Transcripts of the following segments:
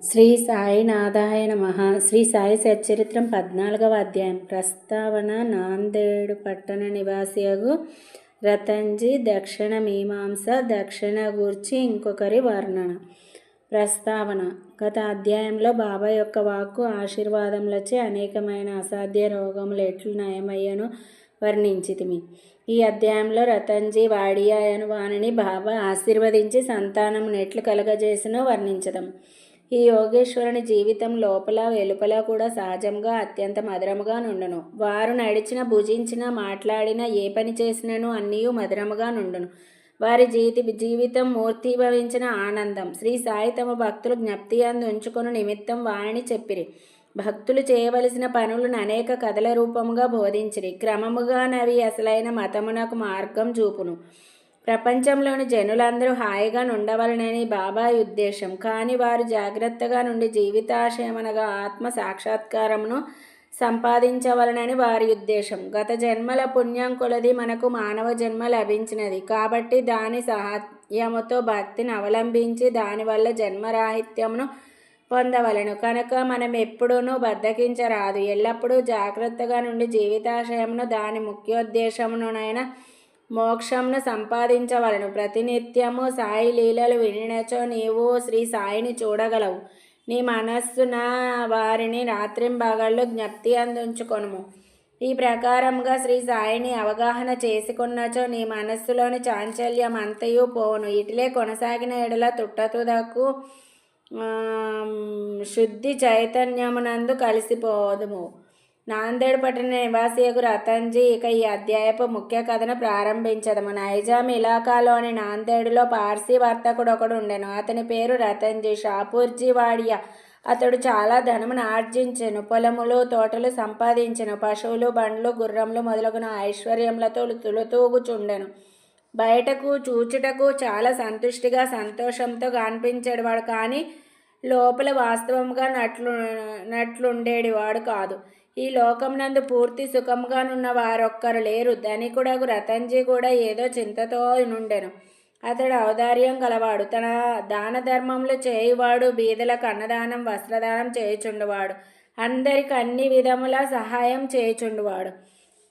శ్రీ సాయినాథాయ నమః. శ్రీ సాయి సచ్చరిత్రం 14వ అధ్యాయం. ప్రస్తావన. నాందేడు పట్టణ నివాసియగు రతన్జీ దక్షిణ మీమాంస దక్షిణ గూర్చి ఇంకొకరి వర్ణన. ప్రస్తావన. గత అధ్యాయంలో బాబా యొక్క వాక్కు ఆశీర్వాదములచే అనేకమైన అసాధ్య రోగములు ఎట్లు నయమయ్యను వర్ణించితిమి. ఈ అధ్యాయంలో రతన్జీ వాడియా అను వానిని బాబా ఆశీర్వదించి సంతానం నెట్లు కలగజేసినో వర్ణించదము. ఈ యోగేశ్వరుని జీవితం లోపల వెలుపల కూడా సహజంగా అత్యంత మధురముగా నుండును. వారు నడిచిన, భుజించిన, మాట్లాడిన, ఏ పని చేసినను అన్నీయూ మధురముగా నుండును. వారి జీవితం మూర్తిభవించిన ఆనందం. శ్రీ సాయి తమ భక్తులు జ్ఞప్తి అందు ఉంచుకొను నిమిత్తం వారిని చెప్పిరి. భక్తులు చేయవలసిన పనులను అనేక కథల రూపముగా బోధించిరి. క్రమముగా నవి అసలైన మతమునకు మార్గం చూపును. ప్రపంచంలోని జనులందరూ హాయిగా నుండవలనని బాబా ఉద్దేశం. కానీ వారు జాగ్రత్తగా నుండి జీవితాశయమనగా ఆత్మ సాక్షాత్కారమును సంపాదించవలనని వారి ఉద్దేశం. గత జన్మల పుణ్యం కొలది మనకు మానవ జన్మ లభించినది కాబట్టి దాని సహాయముతో భక్తిని అవలంబించి దానివల్ల జన్మరాహిత్యమును పొందవలను. కనుక మనం ఎప్పుడూనూ బద్దకించరాదు. ఎల్లప్పుడూ జాగ్రత్తగా నుండి జీవితాశయమును దాని ముఖ్యోద్దేశమునైనా మోక్షంను సంపాదించవలను. ప్రతినిత్యము సాయి లీలలు వినినచో నీవు శ్రీ సాయిని చూడగలవు. నీ మనస్సున వారిని రాత్రింబగళ్ళు జ్ఞప్తి అందించుకొనుము. ఈ ప్రకారంగా శ్రీ సాయిని అవగాహన చేసుకున్నచో నీ మనస్సులోని చాంచల్యం అంతయు పోవును. ఇటులే కొనసాగిన ఎడల తుట్టతుదకు శుద్ధి చైతన్యమునందు కలిసిపోదుము. నాందేడ్ పట్టణ నివాసియగు రతన్జీ ఇక ఈ అధ్యాయపు ముఖ్య కథను ప్రారంభించదము. నైజాం ఇలాకాలోని నాందేడులో పార్సీ వర్తకుడు ఒకడు ఉండెను. అతని పేరు రతన్జీ. షాపూర్జీ వాడియా. అతడు చాలా ధనమును ఆర్జించెను. పొలములు, తోటలు సంపాదించెను. పశువులు, బండ్లు, గుర్రములు మొదలగున ఐశ్వర్యములతో తులతూగుచుండెను. బయటకు చూచుటకు చాలా సంతుష్టిగా సంతోషంతో కనిపించేవాడు. కానీ లోపల వాస్తవంగా నట్లుండేవాడు కాదు. ఈ లోకమునందు పూర్తి సుఖంగానున్న వారొక్కరు లేరు. ధనికుడగు రతన్జీ కూడా ఏదో చింతతో నుండెను. అతడు ఔదార్యం గలవాడు. తన దాన ధర్మములు చేయువాడు. బీదలకు అన్నదానం, వస్త్రదానం చేయుచుండువాడు. అందరికి అన్ని విధముల సహాయం చేయుచుండువాడు.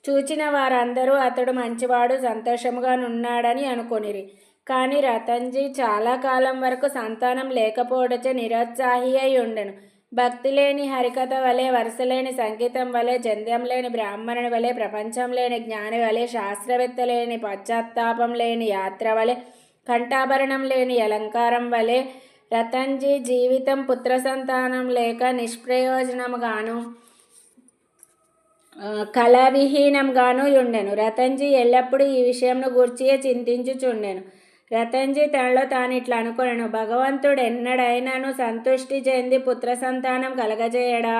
చూచిన వారందరూ అతడు మంచివాడు, సంతోషముగా నున్నాడని అనుకొనిరి. కానీ రతన్జీ చాలా కాలం వరకు సంతానం లేకపోవడచే నిరుత్సాహి అయి ఉండెను. భక్తి లేని హరికథ వలె, వరుసలేని సంగీతం వలె, జంధ్యం లేని బ్రాహ్మణుని వలె, ప్రపంచం లేని జ్ఞాని వలె, శాస్త్రవేత్త లేని పశ్చాత్తాపం లేని యాత్ర వలె, కంఠాభరణం లేని అలంకారం వలె రతన్జీ జీవితం పుత్ర సంతానం లేక నిష్ప్రయోజనంగాను కళావిహీనంగాను ఉండెను. రతన్జీ ఎల్లప్పుడూ ఈ విషయంను గూర్చియే చింతించుచుండెను. రతన్జీ తనలో తాను ఇట్లా అనుకొనెను: భగవంతుడు ఎన్నడైనాను సంతుష్టి చెంది పుత్ర సంతానం కలగజేయడా?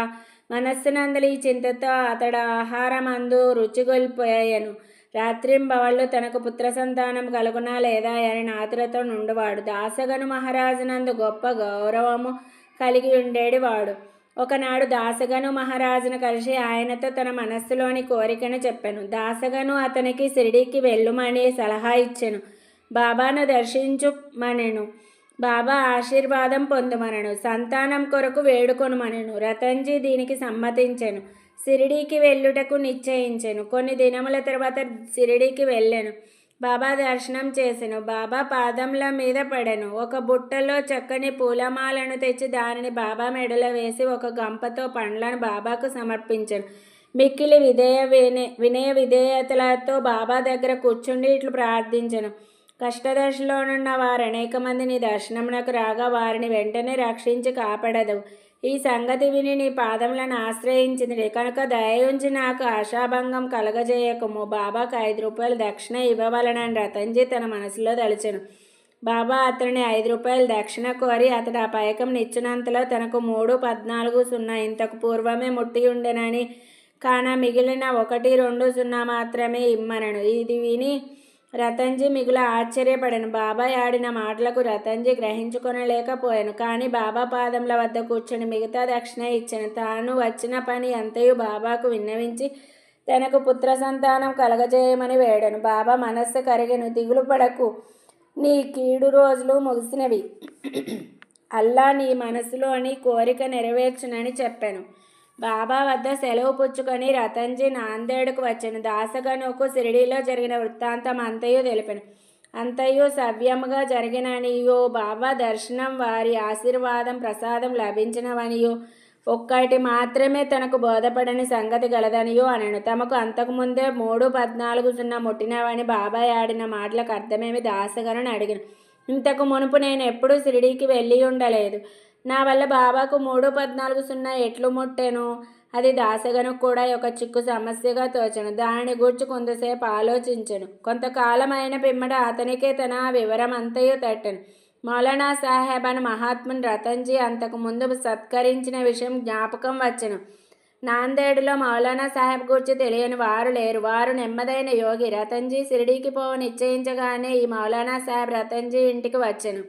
మనస్సునందలి ఈ చింతతో అతడు ఆహారమందు రుచిగొల్పోయాను. రాత్రింబవళ్ళు తనకు పుత్ర సంతానం కలుగునా లేదా అని ఆతురతో నుండువాడు. దాసగను మహారాజునందు గొప్ప గౌరవము కలిగి ఉండేవాడు. ఒకనాడు దాసగను మహారాజును కలిసి ఆయనతో తన మనస్సులోని కోరికను చెప్పాను. దాసగను అతనికి షిరిడీకి వెళ్ళుమని సలహా ఇచ్చెను. బాబాను దర్శించుమనెను. బాబా ఆశీర్వాదం పొందుమనెను. సంతానం కొరకు వేడుకొనుమనెను. రతన్జీ దీనికి సమ్మతించెను. షిరిడీకి వెళ్ళుటకు నిశ్చయించెను. కొన్ని దినముల తర్వాత షిరిడీకి వెళ్ళెను. బాబా దర్శనం చేసెను. బాబా పాదముల మీద పడెను. ఒక బుట్టలో చక్కని పూలమాలను తెచ్చి దానిని బాబా మెడలో వేసి ఒక గంపతో పండ్లను బాబాకు సమర్పించెను. మిక్కిలి వినయ విధేయతలతో బాబా దగ్గర కూర్చుండి ఇట్లు ప్రార్థించెను: కష్టదశలోనున్న వారు అనేక మంది నీ దర్శనమునకు రాగా వారిని వెంటనే రక్షించి కాపాడదు. ఈ సంగతి విని నీ పాదములను ఆశ్రయించింది కనుక దయయుంచి నాకు ఆశాభంగం కలగజేయకము. బాబాకు 5 రూపాయలు దక్షిణ ఇవ్వవలనని రతన్జీ తన మనసులో తలచెను. బాబా అతనిని 5 రూపాయలు దక్షిణ కోరి అతడు ఆ పైకం నిచ్చినంతలో తనకు 3:14 ఇంతకు పూర్వమే ముట్టి ఉండెనని, కాన మిగిలిన 1:20 మాత్రమే ఇమ్మనను. ఇది విని రతన్జీ మిగుల ఆశ్చర్యపడెను. బాబా ఆడిన మాటలకు రతన్జీ గ్రహించుకొనలేకపోయాను. కానీ బాబా పాదముల వద్ద కూర్చొని మిగతా దక్షిణ ఇచ్చెను. తాను వచ్చిన పని అంతయు బాబాకు విన్నవించి తనకు పుత్ర సంతానం కలగజేయమని వేడెను. బాబా మనస్సు కరిగెను. దిగులు పడకు, నీ కీడు రోజులు ముగిసినవి. అల్లా నీ మనసులోని కోరిక నెరవేర్చునని చెప్పాను. బాబా వద్ద సెలవు పుచ్చుకొని రతన్జీ నాందేడుకు వచ్చాను. దాసగనుకు షిరిడీలో జరిగిన వృత్తాంతం అంతయు తెలిపాను. అంతయు సవ్యముగా జరిగిననియో, బాబా దర్శనం, వారి ఆశీర్వాదం ప్రసాదం లభించినవనియో, ఒక్కటి మాత్రమే తనకు బోధపడని సంగతి గలదనియో అనెను. తమకు అంతకుముందే 3:14 ముట్టినవని బాబాయ్ ఆడిన మాటలకు అర్థమేమి దాసగనని అడిగాను. ఇంతకు మునుపు నేను ఎప్పుడూ షిరిడీకి వెళ్ళి ఉండలేదు. నా వల్ల బాబాకు 3:14 ఎట్లు ముట్టెను? అది దాసగనుకు కూడా ఒక చిక్కు సమస్యగా తోచెను. దానిని గూర్చి కొంతసేపు ఆలోచించెను. కొంతకాలం అయిన పిమ్మట అతనికే తన వివరం అంతయు తట్టెను. మౌలానా సాహెబ్ అని మహాత్ముని రతన్జీ అంతకు ముందు సత్కరించిన విషయం జ్ఞాపకం వచ్చెను. నాందేడులో మౌలానా సాహెబ్ గురించి తెలియని వారు లేరు. వారు నెమ్మదైన యోగి. రతన్జీ షిరిడీకి పోవ నిశ్చయించగానే ఈ మౌలానా సాహెబ్ రతన్జీ ఇంటికి వచ్చెను.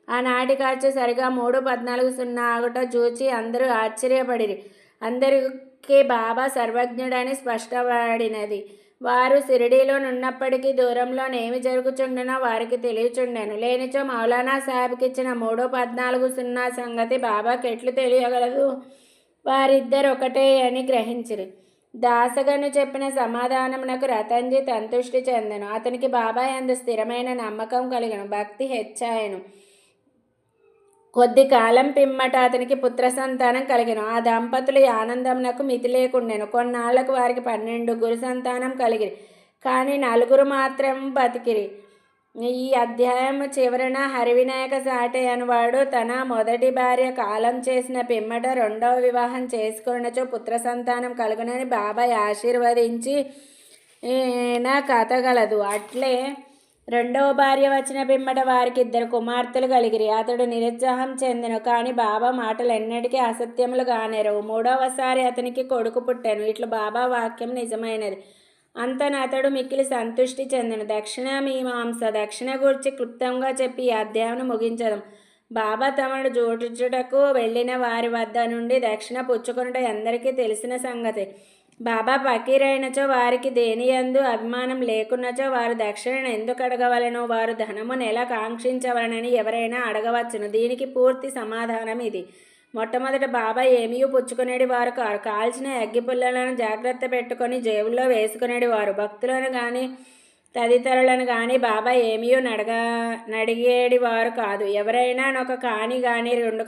ఆనాటి ఖర్చు సరిగా 3:14 ఆగుట చూచి అందరూ ఆశ్చర్యపడిరి. అందరికీ బాబా సర్వజ్ఞుడని స్పష్టపడినది. వారు షిరిడీలో నున్నప్పటికీ దూరంలోనేమి జరుగుచుండెనో వారికి తెలియచుండెను. లేనిచో మౌలానా సాహెబ్కి ఇచ్చిన 3:14 సంగతి బాబాకి ఎట్లు తెలియగలదు? వారిద్దరు ఒకటే అని గ్రహించిరి. దాసగను చెప్పిన సమాధానమునకు రతన్జీ సంతుష్టి చెందెను. అతనికి బాబా యందు స్థిరమైన నమ్మకం కలిగెను. భక్తి హెచ్చాయెను. కొద్ది కాలం పిమ్మట అతనికి పుత్ర సంతానం కలిగెను. ఆ దంపతులు ఆనందమునకు మితి లేకుండెను. కొన్నాళ్లకు వారికి 12 సంతానం కలిగిరి. కానీ 4 మాత్రం బతికిరి. ఈ అధ్యాయం చివరన హరివినాయక సాటే అనువాడు తన మొదటి భార్య కాలం చేసిన పిమ్మట రెండవ వివాహం చేసుకున్నచో పుత్ర సంతానం కలుగునని బాబాయ్ ఆశీర్వదించి నా కథ గలదు. అట్లే రెండవ భార్య వచ్చిన పిమ్మట వారికి 2 కుమార్తెలు కలిగిరి. అతడు నిరుత్సాహం చెందెను. కానీ బాబా మాటలు ఎన్నటికీ అసత్యములు కానేరవు. 3వసారి అతనికి కొడుకు పుట్టాను. ఇట్లు బాబా వాక్యం నిజమైనది. అంతన అతడు మిక్కిలి సంతుష్టి చెందెను. దక్షిణ మీమాంస దక్షిణ గురించి క్లుప్తంగా చెప్పి ఈ అధ్యాయం ముగించదాం. బాబా తమను జోడించుటకు వెళ్ళిన వారి వద్ద నుండి దక్షిణ పుచ్చుకొనుట అందరికీ తెలిసిన సంగతి. బాబా ఫకీరైనచో వారికి దేనియందు అభిమానం లేకున్నచో వారు దక్షిణను ఎందుకు అడగవలెనో, వారు ధనమును ఎలా కాంక్షించవలనని ఎవరైనా అడగవచ్చును. దీనికి పూర్తి సమాధానం ఇది. మొట్టమొదట బాబా ఏమీ పుచ్చుకునేది వారు కారు. కాల్చిన అగ్గిపుల్లలను జాగ్రత్త పెట్టుకొని జేబుల్లో వేసుకునేది వారు. భక్తులను కానీ తదితరులను కానీ బాబా ఏమీ నడిగేడి వారు కాదు. ఎవరైనా ఒక కాని కానీ 2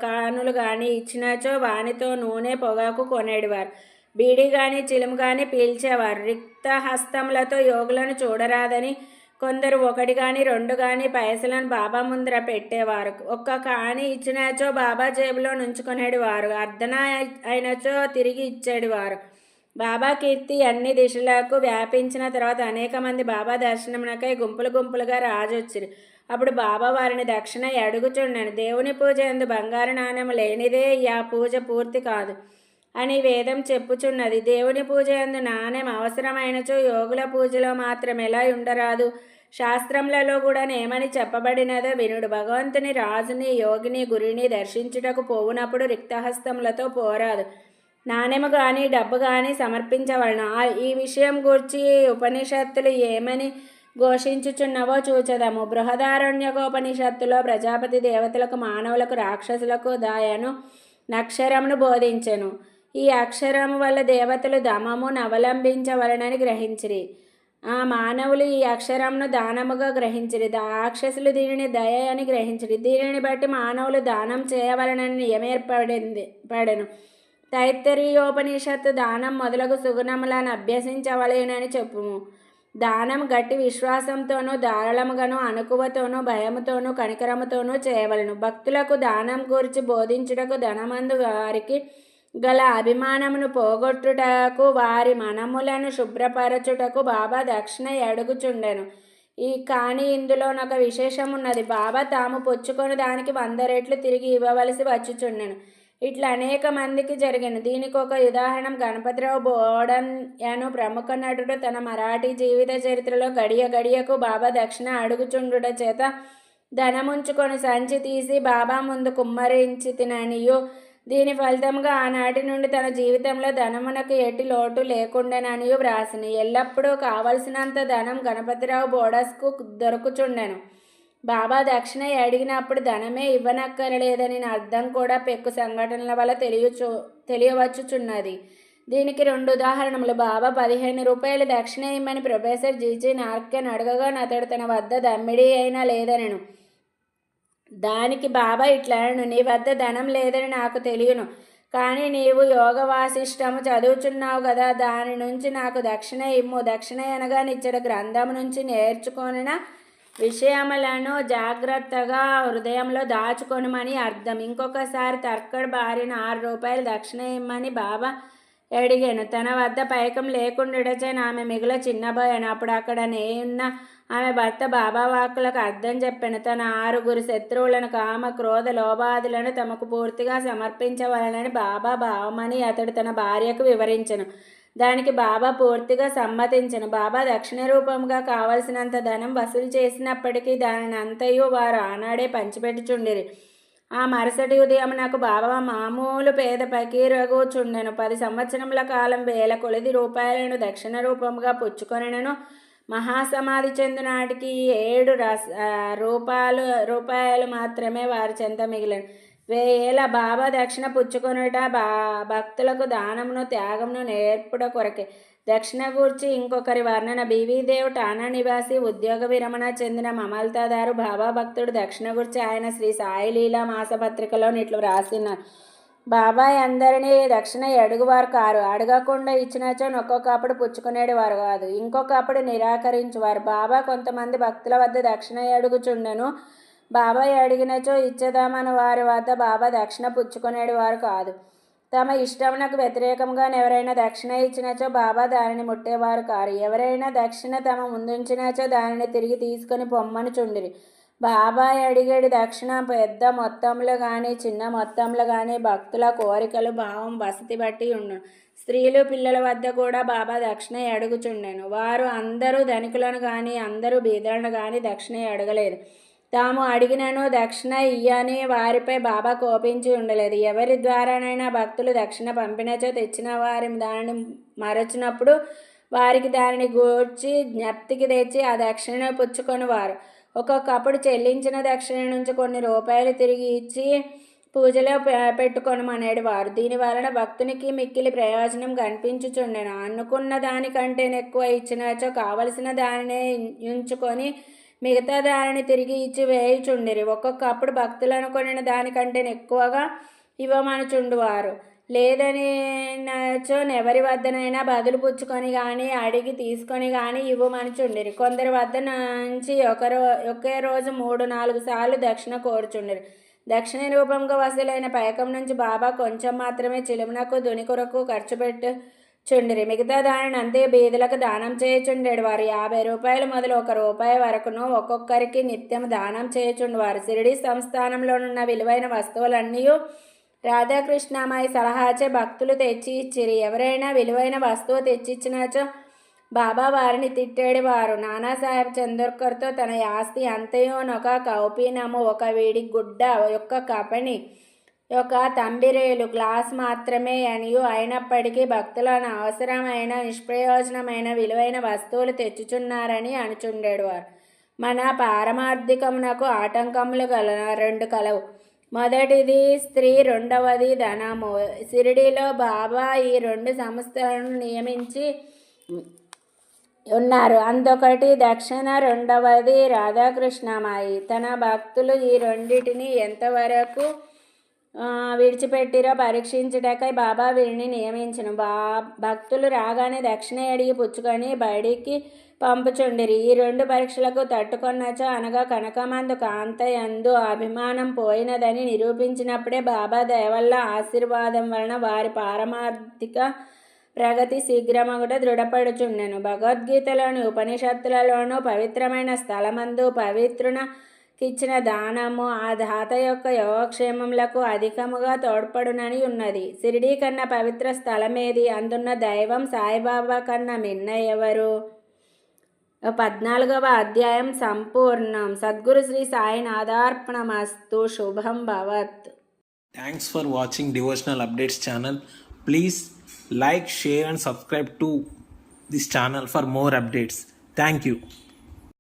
కానులు కానీ ఇచ్చినచో వానితో నూనె పొగాకు కొనేడివారు. బీడి కానీ చిలుము కానీ పీల్చేవారు. రిక్త హస్తములతో యోగులను చూడరాదని కొందరు 1 కానీ 2 కానీ పైసలను బాబా ముందర పెట్టేవారు. 1 కాని ఇచ్చినచో బాబా జేబులో నుంచుకునేడివారు. అర్ధన అయినచో తిరిగి ఇచ్చేడివారు. బాబా కీర్తి అన్ని దిశలకు వ్యాపించిన తర్వాత అనేక మంది బాబా దర్శనమునకై గుంపులుగా రాజొచ్చిరి. అప్పుడు బాబా వారిని దక్షిణ అడుగుచుండెను. దేవుని పూజ యందు బంగారు నాణెము లేనిదే ఆ పూజ పూర్తి కాదు అని వేదం చెప్పుచున్నది. దేవుని పూజ యందు నాణెం అవసరమైనచో యోగుల పూజలో మాత్రం ఎలా ఉండరాదు? శాస్త్రములలో కూడా ఏమని చెప్పబడినదో వినుడు. భగవంతుని, రాజుని, యోగిని, గురిని దర్శించుటకు పోవునప్పుడు రిక్తహస్తములతో పోరాదు. నాణెము కానీ డబ్బు కానీ సమర్పించవలన. ఈ విషయం గూర్చి ఉపనిషత్తులు ఏమని ఘోషించుచున్నవో చూచదము. బృహదారణ్యకోపనిషత్తులో ప్రజాపతి దేవతలకు, మానవులకు, రాక్షసులకు దయను నక్షరమును బోధించెను. ఈ అక్షరము వల్ల దేవతలు దమమును అవలంబించవలనని గ్రహించిరి. ఆ మానవులు ఈ అక్షరమును దానముగా గ్రహించిరి. రాక్షసులు దీనిని దయ అని గ్రహించిరి. దీనిని బట్టి మానవులు దానం చేయవలనని నియమేర్పడెను. తైత్తరీయోపనిషత్తు దానం మొదలగు సుగుణములను అభ్యసించవలెనని చెప్పుము. దానం గట్టి విశ్వాసంతోనూ ధారాళముగాను అణకువతోనూ భయముతోనూ కనికరముతోనూ చేయవలెను. భక్తులకు దానం గురించి బోధించుటకు ధనమందు వారికి గల అభిమానమును పోగొట్టుటకు వారి మనములను శుభ్రపరచుటకు బాబా దక్షిణ అడుగుచుండెను. కానీ ఇందులోనొక విశేషమున్నది. బాబా తాము పుచ్చుకొని దానికి 100 రెట్లు తిరిగి ఇవ్వవలసి వచ్చుచుండెను. ఇట్లా అనేక మందికి జరిగాను. దీనికి ఒక ఉదాహరణ గణపతిరావు బోడన్ ప్రముఖ నటుడు తన మరాఠీ జీవిత చరిత్రలో గడియకు బాబా దక్షిణ అడుగుచుండుట చేత ధనముంచుకొని సంచి తీసి బాబా ముందు కుమ్మరించి తిననియు, దీని ఫలితంగా ఆనాటి నుండి తన జీవితంలో ధనమునకు ఎట్టి లోటు లేకుండాననియు వ్రాసిని. ఎల్లప్పుడూ కావలసినంత ధనం గణపతిరావు బోడస్కు దొరుకుచుండెను. బాబా దక్షిణ అడిగినప్పుడు ధనమే ఇవ్వనక్కరలేదని అర్థం కూడా పెక్కు సంఘటనల వల్ల తెలియవచ్చుచున్నది. దీనికి 2 ఉదాహరణలు. బాబా 15 రూపాయలు దక్షిణ ఇమ్మని ప్రొఫెసర్ జీజీ నార్కెన్ అడగగా అతడు తన వద్ద దమ్మిడి అయినా లేదనెను. దానికి బాబా ఇట్లనెను, నీ వద్ద ధనం లేదని నాకు తెలియను, కానీ నీవు యోగ వాసిష్టము చదువుచున్నావు కదా, దాని నుంచి నాకు దక్షిణ ఇమ్ము. దక్షిణ అనగా నిచ్చట గ్రంథం నుంచి నేర్చుకొనిన విషయములను జాగ్రత్తగా హృదయంలో దాచుకొనమని అర్థం. ఇంకొకసారి తర్కడ్ భార్యను 6 రూపాయలు దక్షిణ ఇమ్మని బాబా అడిగాను. తన వద్ద పైకం లేకుండాచే ఆమె మిగుల చిన్నబోయాను. అప్పుడు అక్కడ నేనున్న ఆమె భర్త బాబా వాక్కులకు అర్థం చెప్పాను. తన 6 శత్రువులను కామ క్రోధ లోభాదులను తమకు పూర్తిగా సమర్పించవలనని బాబా భావమని అతడు తన భార్యకు వివరించను. దానికి బాబా పూర్తిగా సమ్మతించను. బాబా దక్షిణ రూపంగా కావలసినంత ధనం వసూలు చేసినప్పటికీ దానిని అంతయు వారు ఆనాడే పంచిపెట్టుచుండిరి. ఆ మరుసటి ఉదయం నాకు బాబా మామూలు పేద పకీరగుచుండెను. 10 సంవత్సరముల కాలం వేల కొలది రూపాయలను దక్షిణ రూపంగా పుచ్చుకొనెను. మహాసమాధి చెందు నాటికి 7 రూపాయలు మాత్రమే వారి చెంత మిగిలిన. 1000 ఏళ్ళ బాబా దక్షిణ పుచ్చుకొనుట భక్తులకు దానమును త్యాగమును నేర్పుట కొరకే. దక్షిణ గూర్చి ఇంకొకరి వర్ణన. బీవీదేవ్ టానా నివాసి, ఉద్యోగ విరమణ చెందిన మమల్తాదారు బాబా భక్తుడు. దక్షిణ గురించి ఆయన శ్రీ సాయి లీలా మాసపత్రికలో ఇట్లు వ్రాసినారు. బాబాయ్ అందరినీ దక్షిణ అడుగువారు కారు. అడగకుండా ఇచ్చినచో ఒక్కొక్కప్పుడు పుచ్చుకునేవారు కాదు, ఇంకొకప్పుడు నిరాకరించువారు. బాబా కొంతమంది భక్తుల వద్ద దక్షిణ అడుగుచుండెను. బాబాయ్ అడిగినచో ఇచ్చేదామని వారి వద్ద బాబా దక్షిణ పుచ్చుకునేవారు కాదు. తమ ఇష్టమునకు వ్యతిరేకంగా ఎవరైనా దక్షిణ ఇచ్చినచో బాబా దానిని ముట్టేవారు కారు. ఎవరైనా దక్షిణ తమ ముందుంచినచో దానిని తిరిగి తీసుకొని పొమ్మని చుండిరి. బాబాయ్ అడిగేది దక్షిణ పెద్ద మొత్తంలో కానీ చిన్న మొత్తంలో కానీ భక్తుల కోరికలు భావం వసతి బట్టి ఉండును. స్త్రీలు పిల్లల వద్ద కూడా బాబా దక్షిణ అడుగుచుండెను. వారు అందరూ ధనికులను కానీ అందరూ బీదలను కానీ దక్షిణ అడగలేదు. తాము అడిగినను దక్షిణ ఇయ్యని వారిపై బాబా కోపించి ఉండలేదు. ఎవరి ద్వారానైనా భక్తులు దక్షిణ పంపినచో తెచ్చిన వారి దానిని మరచినప్పుడు వారికి దానిని గూర్చి జ్ఞప్తికి తెచ్చి ఆ దక్షిణ పుచ్చుకొని వారు ఒక్కొక్కప్పుడు చెల్లించిన దక్షిణ నుంచి కొన్ని రూపాయలు తిరిగి ఇచ్చి పూజలో పెట్టుకొనమనేది వారు. దీని వలన భక్తునికి మిక్కిలి ప్రయోజనం కనిపించుచుండెను. అనుకున్న దానికంటే ఎక్కువ ఇచ్చినచో కావలసిన దానినే ఉంచుకొని మిగతా దానిని తిరిగి ఇచ్చి వేయుచుండిరి. ఒక్కొక్కప్పుడు భక్తులను కొనిన దానికంటే ఎక్కువగా ఇవ్వమనుచుండువారు. లేదనిచో ఎవరి వద్దనైనా బదులు పుచ్చుకొని కానీ అడిగి తీసుకొని కానీ ఇవ్వమనుచుండిరి. కొందరి వద్ద నుంచి ఒకే రోజు 3-4 సార్లు దక్షిణ కోరుచుండిరి. దక్షిణ రూపంగా వసూలైన పైకం నుంచి బాబా కొంచెం మాత్రమే చిలుమునకు దుని కొరకు ఖర్చు చుండిరి. మిగతా దానిని అంతే బీదలకు దానం చేయుచుండేడు వారు. 50 రూపాయలు మొదలు 1 రూపాయి వరకును ఒక్కొక్కరికి నిత్యం దానం చేయుచుండేవారు. షిరిడి సంస్థానంలోనున్న విలువైన వస్తువులన్నీ రాధాకృష్ణమాయి సలహాచే భక్తులు తెచ్చి ఇచ్చిరి. ఎవరైనా విలువైన వస్తువు తెచ్చిచ్చినచో బాబా వారిని తిట్టేడివారు. నానాసాహెబ్ చందోర్కర్తో తన ఆస్తి అంతయోనొక కౌపీనము, ఒక వీడి గుడ్డ, యొక్క కపని, ఒక తంబిరేలు గ్లాస్ మాత్రమే అనియు అయినప్పటికీ భక్తులను అవసరమైన నిష్ప్రయోజనమైన విలువైన వస్తువులు తెచ్చుచున్నారని అనుచుండేవారు. మన పారమార్థికమునకు ఆటంకములు 2 కలవు. మొదటిది స్త్రీ, రెండవది ధనము. షిరిడీలో బాబా ఈ 2 సంస్థలను నియమించి ఉన్నారు. అందొకటి దక్షిణ, రెండవది రాధాకృష్ణమాయి. తన భక్తులు ఈ రెండిటిని ఎంతవరకు విడిచిపెట్టిరో పరీక్షించుటకై బాబా వీరిని నియమించను. భక్తులు రాగానే దక్షిణ అడిగి పుచ్చుకొని బడికి పంపుచుండిరి. ఈ 2 పరీక్షలకు తట్టుకొన్నచో అనగా కనకమందు కాంతయందు అభిమానం పోయినదని నిరూపించినప్పుడే బాబా దయవల్ల ఆశీర్వాదం వలన వారి పారమార్థిక ప్రగతి శీఘ్రమగుట దృఢపడుచుండెను. భగవద్గీతలోని ఉపనిషత్తులలోనూ పవిత్రమైన స్థలమందు పవిత్రునకిచ్చిన దానము ఆ దాత యొక్క యోగక్షేమములకు అధికముగా తోడ్పడునని ఉన్నది. షిరిడీ కన్నా పవిత్ర స్థలమేది? అందున్న దైవం సాయిబాబా కన్నా మిన్న ఎవరు? 14వ అధ్యాయం సంపూర్ణం. సద్గురు శ్రీ సాయినాథార్పణమస్తు. శుభం భవత్. Thanks for watching Devotional Updates channel. Please like, share and subscribe to this channel for more updates. Thank you.